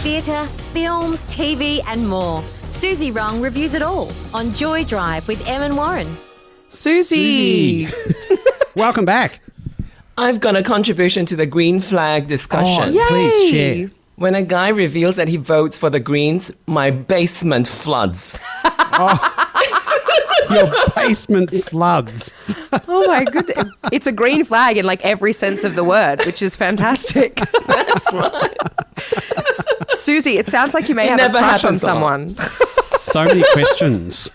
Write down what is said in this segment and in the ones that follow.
theatre, film, TV and more. Suzy Wrong reviews it all on Joy Drive with Em and Warren. Suzy! Welcome back. I've got a contribution to the green flag discussion. Oh, please share. When a guy reveals that he votes for the Greens, my basement floods. Your basement floods. Oh my goodness. It's a green flag in like every sense of the word, which is fantastic. That's right. Suzy, it sounds like you may have a never crush on happens a lot. someone. So many questions.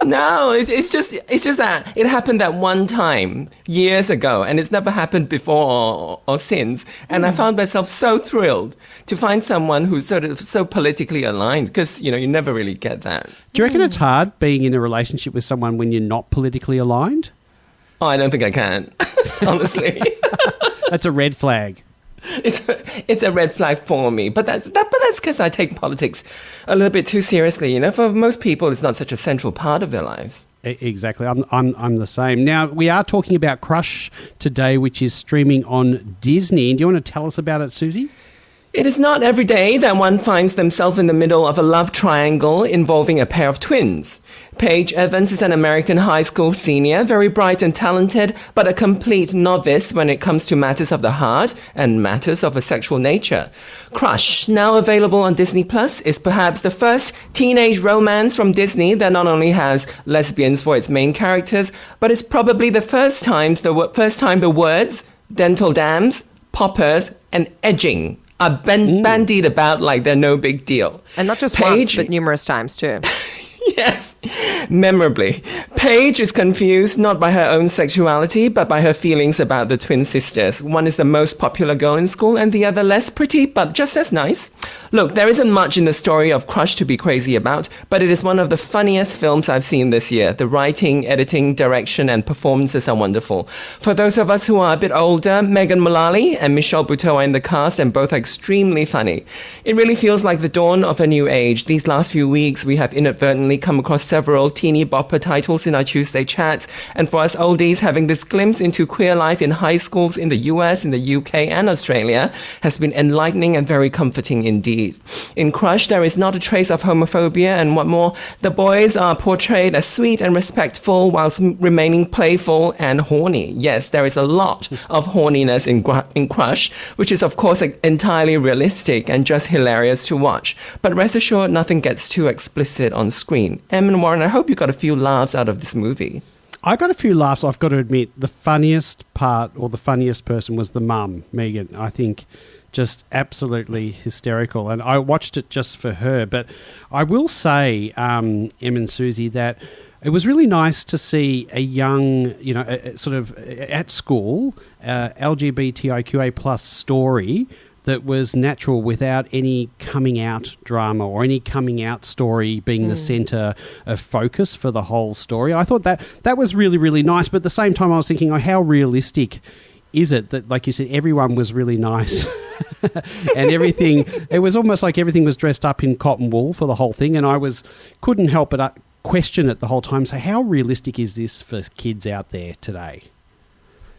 No, it's just that it happened that one time years ago, and it's never happened before or since. And I found myself so thrilled to find someone who's sort of so politically aligned, because you never really get that. Do you reckon it's hard being in a relationship with someone when you're not politically aligned? Oh, I don't think I can, honestly. That's a red flag. It's a red flag for me, but that's because I take politics a little bit too seriously. For most people, it's not such a central part of their lives. Exactly. I'm the same. Now, we are talking about Crush today, which is streaming on Disney. Do you want to tell us about it, Suzy? It is not every day that one finds themselves in the middle of a love triangle involving a pair of twins. Paige Evans is an American high school senior, very bright and talented, but a complete novice when it comes to matters of the heart and matters of a sexual nature. Crush, now available on Disney Plus, is perhaps the first teenage romance from Disney that not only has lesbians for its main characters, but it's probably the first time the words dental dams, poppers, and edging are bandied about like they're no big deal. And not just once, but numerous times too. Yes, memorably. Paige is confused not by her own sexuality, but by her feelings about the twin sisters. One is the most popular girl in school and the other less pretty, but just as nice. Look, there isn't much in the story of Crush to be crazy about, but it is one of the funniest films I've seen this year. The writing, editing, direction, and performances are wonderful. For those of us who are a bit older, Megan Mullally and Michelle Buteau are in the cast, and both are extremely funny. It really feels like the dawn of a new age. These last few weeks, we have inadvertently come across several teeny bopper titles in our Tuesday chats, and for us oldies, having this glimpse into queer life in high schools in the US, in the UK, and Australia has been enlightening and very comforting indeed. In Crush, there is not a trace of homophobia, and what more, the boys are portrayed as sweet and respectful whilst remaining playful and horny. Yes, there is a lot of horniness in Crush, which is of course entirely realistic and just hilarious to watch. But rest assured, nothing gets too explicit on screen. Em and Warren, I hope you got a few laughs out of this movie. I got a few laughs. I've got to admit, the funniest part or the funniest person was the mum, Megan. I think just absolutely hysterical. And I watched it just for her. But I will say, Em and Suzy, that it was really nice to see a young, sort of at school, LGBTIQA plus story that was natural without any coming out drama or any coming out story being the centre of focus for the whole story. I thought that was really, really nice. But at the same time, I was thinking, how realistic is it that, like you said, everyone was really nice and everything, it was almost like everything was dressed up in cotton wool for the whole thing. And I couldn't help but question it the whole time. So how realistic is this for kids out there today?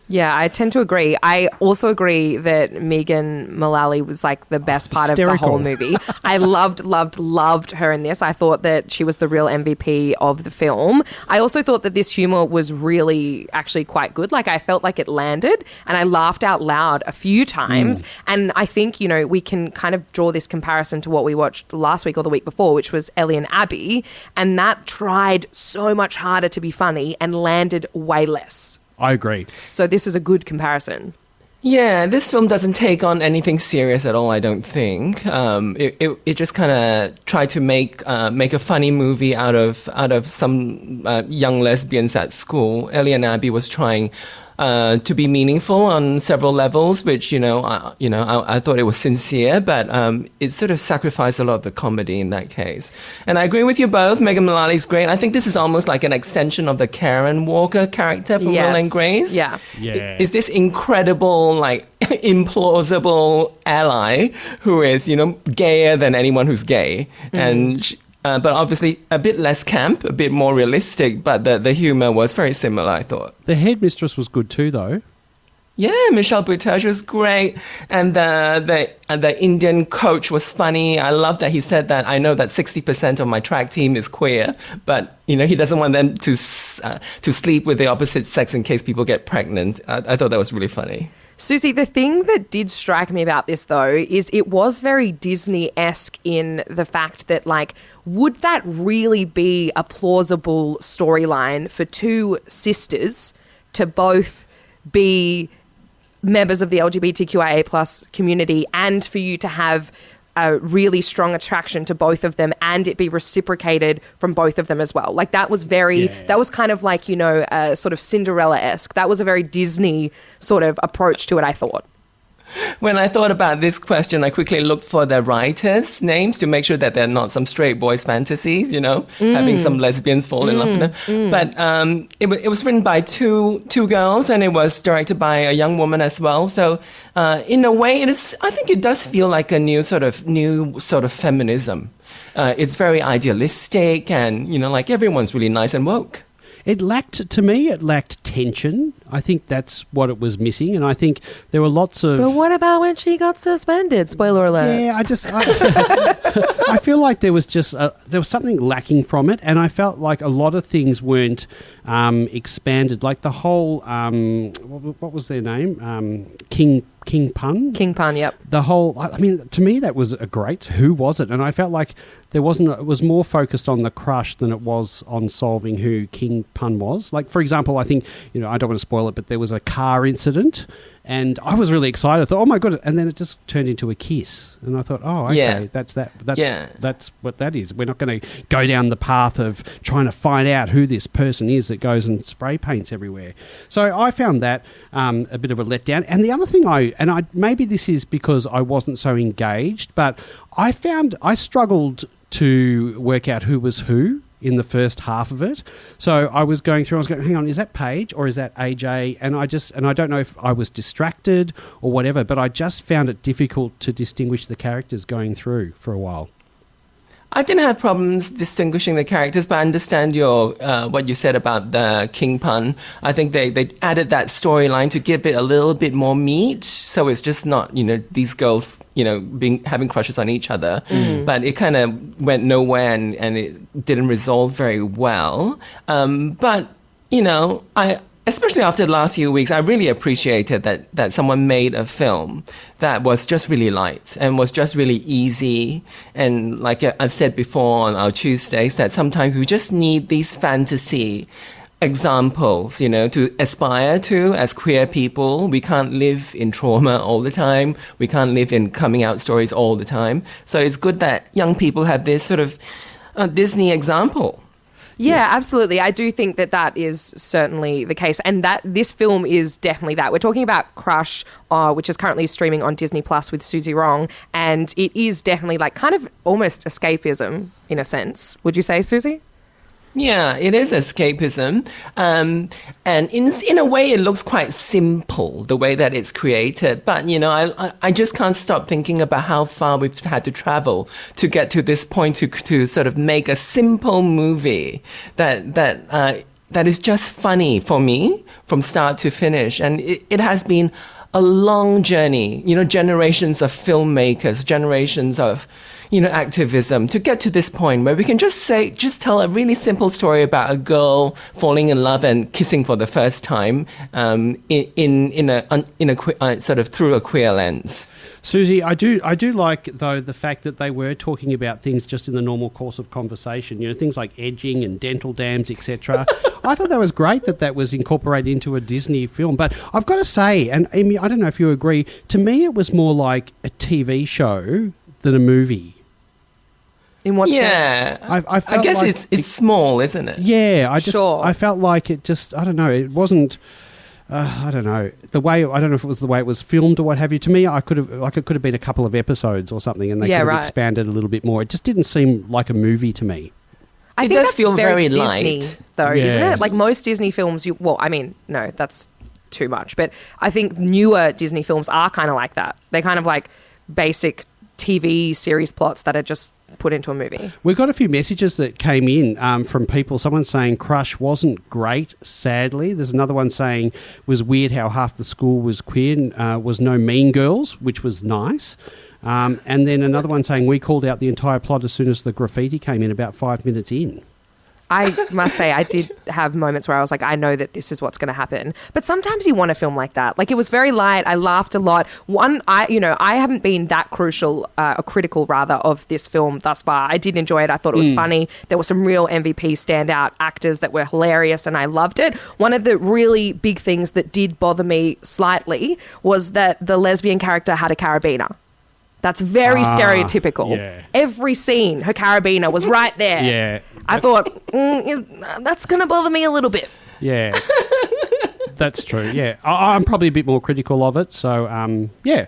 Yeah, I tend to agree. I also agree that Megan Mullally was like the best part of the whole movie. I loved her in this. I thought that she was the real MVP of the film. I also thought that this humor was really actually quite good. Like I felt like it landed and I laughed out loud a few times. And I think, we can kind of draw this comparison to what we watched last week or the week before, which was Ellie and Abby. And that tried so much harder to be funny and landed way less. I agree. So this is a good comparison. Yeah, this film doesn't take on anything serious at all, I don't think. It just kind of tried to make a funny movie out of some young lesbians at school. Ellie and Abby was trying to be meaningful on several levels, which I thought it was sincere, but it sort of sacrificed a lot of the comedy in that case. And I agree with you both. Megan Mullally's great. I think this is almost like an extension of the Karen Walker character from Will and Grace. Yeah. Is this incredible, like implausible ally who is gayer than anyone who's gay, and but obviously a bit less camp, a bit more realistic, but the humour was very similar, I thought. The headmistress was good too, though. Yeah, Michelle Buteau was great, and the Indian coach was funny. I love that he said that I know that 60% of my track team is queer, but he doesn't want them to sleep with the opposite sex in case people get pregnant. I thought that was really funny. Suzy, the thing that did strike me about this, though, is it was very Disney-esque in the fact that, like, would that really be a plausible storyline for two sisters to both be members of the LGBTQIA plus community and for you to have a really strong attraction to both of them and it be reciprocated from both of them as well? Like, that was that was kind of like, sort of Cinderella-esque. That was a very Disney sort of approach to it, I thought. When I thought about this question, I quickly looked for the writers' names to make sure that they're not some straight boys' fantasies, having some lesbians fall in love with them. But it was written by two girls, and it was directed by a young woman as well. So in a way, I think it does feel like a new sort of feminism. It's very idealistic, and like everyone's really nice and woke. It lacked tension. I think that's what it was missing, and I think there were lots of... But what about when she got suspended? Spoiler alert. Yeah, I feel like there was something lacking from it, and I felt like a lot of things weren't expanded. Like the whole... what was their name? King Pun? King Pun, yep. The whole... I mean, to me, that was a great... Who was it? And I felt like it was more focused on the crush than it was on solving who King Pun was. Like, for example, I think, I don't want to spoil it, but there was a car incident, and I was really excited. I thought, oh my God, and then it just turned into a kiss. And I thought, oh, okay, yeah. That's what that is. We're not going to go down the path of trying to find out who this person is that goes and spray paints everywhere. So I found that a bit of a letdown. And the other thing maybe this is because I wasn't so engaged, but I struggled to work out who was who in the first half of it. So I was going, hang on, is that Paige or is that AJ? And I don't know if I was distracted or whatever, but I just found it difficult to distinguish the characters going through for a while. I didn't have problems distinguishing the characters, but I understand your what you said about the King Pun. I think they added that storyline to give it a little bit more meat, so it's just not these girls having crushes on each other, but it kind of went nowhere and it didn't resolve very well. But especially after the last few weeks, I really appreciated that someone made a film that was just really light and was just really easy. And like I've said before on our Tuesdays, that sometimes we just need these fantasy examples, to aspire to as queer people. We can't live in trauma all the time. We can't live in coming out stories all the time. So it's good that young people have this sort of Disney example. Yeah, absolutely. I do think that is certainly the case, and that this film is definitely that. We're talking about Crush, which is currently streaming on Disney Plus with Suzy Wrong, and it is definitely like kind of almost escapism in a sense. Would you say, Suzy? Yeah, it is escapism. And in a way, it looks quite simple, the way that it's created. But, I just can't stop thinking about how far we've had to travel to get to this point to sort of make a simple movie that is just funny for me from start to finish. And it has been a long journey, generations of filmmakers, generations of activism to get to this point where we can just tell a really simple story about a girl falling in love and kissing for the first time in a sort of through a queer lens. Suzy, I do like, though, the fact that they were talking about things just in the normal course of conversation, things like edging and dental dams, etc. I thought that was great that was incorporated into a Disney film. But I've got to say, and Amy, I don't know if you agree, to me it was more like a TV show than a movie. In what sense? I guess like it's small, isn't it? Yeah, Sure. I felt like it just, I don't know, it wasn't... I don't know I don't know if it was the way it was filmed or what have you. To me, it could have been a couple of episodes or something, and they could have expanded a little bit more. It just didn't seem like a movie to me. I think that's feel very Disney, light, though, isn't it? Like most Disney films, no, that's too much. But I think newer Disney films are kind of like that. They're kind of like basic TV series plots that are just put into a movie. We got a few messages that came in from people. Someone saying Crush wasn't great, sadly. There's another one saying it was weird how half the school was queer, was no Mean Girls, which was nice. And then another one saying we called out the entire plot as soon as the graffiti came in about 5 minutes in. I must say, I did have moments where I was like, I know that this is what's going to happen. But sometimes you want a film like that. Like, it was very light. I laughed a lot. I haven't been that critical rather of this film thus far. I did enjoy it. I thought it was funny. There were some real MVP standout actors that were hilarious, and I loved it. One of the really big things that did bother me slightly was that the lesbian character had a carabiner. That's very stereotypical. Yeah. Every scene, her carabiner was right there. Yeah. I thought, that's going to bother me a little bit. Yeah. That's true, yeah. I'm probably a bit more critical of it, so, yeah.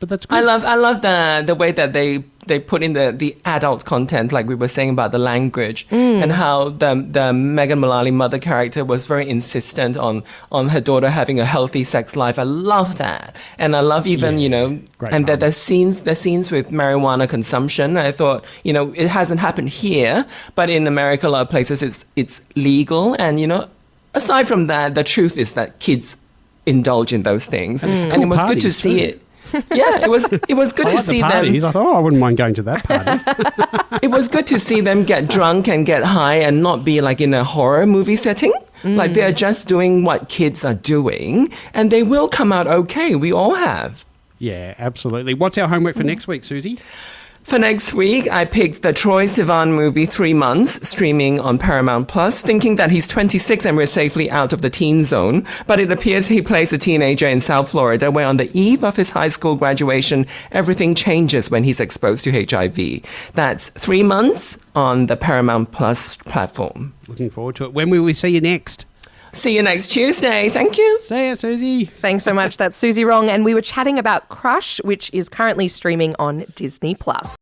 But that's good. I love the way that they put in the adult content, like we were saying about the language, and how the Megan Mullally mother character was very insistent on her daughter having a healthy sex life. I love that, and I love even and the scenes with marijuana consumption. I thought it hasn't happened here, but in America, a lot of places it's legal, and aside from that, the truth is that kids indulge in those things, and it was good to see it. Yeah, it was good to see them. I thought, I wouldn't mind going to that party. It was good to see them get drunk and get high and not be like in a horror movie setting. Like they're just doing what kids are doing, and they will come out okay. We all have. Yeah, absolutely. What's our homework for next week, Suzy? For next week, I picked the Troye Sivan movie 3 Months, streaming on Paramount Plus, thinking that he's 26 and we're safely out of the teen zone. But it appears he plays a teenager in South Florida, where on the eve of his high school graduation, everything changes when he's exposed to HIV. That's 3 Months on the Paramount Plus platform. Looking forward to it. When will we see you next? See you next Tuesday. Thank you. See ya, Suzy. Thanks so much. That's Suzy Wrong. And we were chatting about Crush, which is currently streaming on Disney Plus.